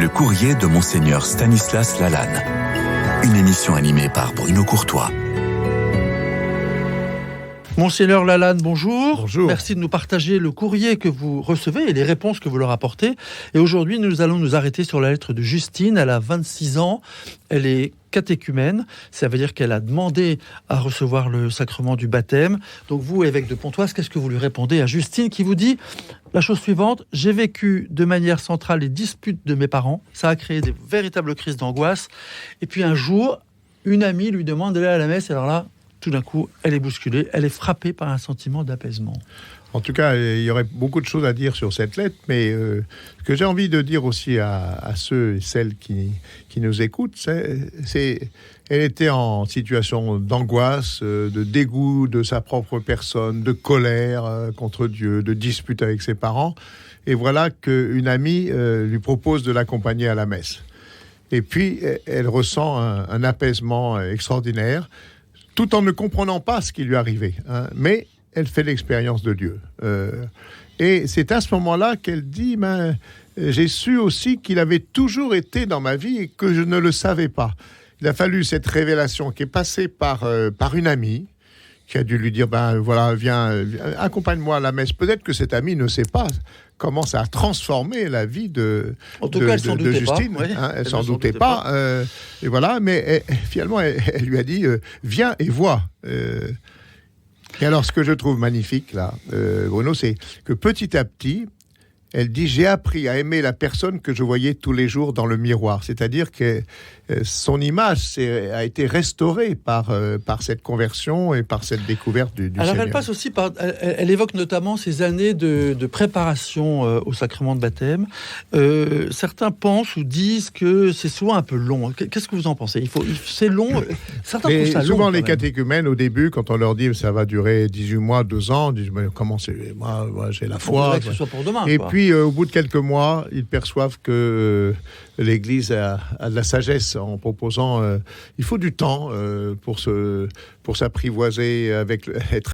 courrier de Monseigneur Stanislas Lalanne. Une émission animée par Bruno Courtois. Monseigneur Lalanne, bonjour. Bonjour. Merci de nous partager le courrier que vous recevez et les réponses que vous leur apportez. Et aujourd'hui, nous allons nous arrêter sur la lettre de Justine. Elle a 26 ans. Elle est catéchumène. Ça veut dire qu'elle a demandé à recevoir le sacrement du baptême. Donc vous, évêque de Pontoise, qu'est-ce que vous lui répondez à Justine qui vous dit la chose suivante: j'ai vécu de manière centrale les disputes de mes parents. Ça a créé des véritables crises d'angoisse. Et puis un jour, une amie lui demande d'aller à la messe. Alors là, tout d'un coup, elle est bousculée, elle est frappée par un sentiment d'apaisement. En tout cas, il y aurait beaucoup de choses à dire sur cette lettre, mais ce que j'ai envie de dire aussi à ceux et celles qui nous écoutent, c'est elle était en situation d'angoisse, de dégoût de sa propre personne, de colère contre Dieu, de dispute avec ses parents. Et voilà qu'une amie lui propose de l'accompagner à la messe. Et puis, elle ressent un apaisement extraordinaire, tout en ne comprenant pas ce qui lui arrivait. Mais elle fait l'expérience de Dieu. Et c'est à ce moment-là qu'elle dit j'ai su aussi qu'il avait toujours été dans ma vie et que je ne le savais pas. Il a fallu cette révélation qui est passée par une amie qui a dû lui dire voilà, viens, accompagne-moi à la messe. Peut-être que cette amie ne sait pas comment ça a transformé la vie de Justine. Pas, oui. Elle s'en doutait pas. Et voilà, mais finalement, elle lui a dit viens et vois. Et alors, ce que je trouve magnifique, là, Bruno, c'est que petit à petit, elle dit « J'ai appris à aimer la personne que je voyais tous les jours dans le miroir ». C'est-à-dire que son image a été restaurée par cette conversion et par cette découverte du Seigneur. Alors, elle passe aussi par... Elle évoque notamment ces années de préparation au sacrement de baptême. Certains pensent ou disent que c'est souvent un peu long. Qu'est-ce que vous en pensez ? C'est long. Certains trouvent ça long. Souvent, les catéchumènes, au début, quand on leur dit « ça va durer 18 mois, 2 ans », ils disent « comment c'est ? Moi, j'ai la foi. » Que ce soit pour demain. Et puis, au bout de quelques mois, ils perçoivent que l'Église a de la sagesse en proposant il faut du temps pour s'apprivoiser être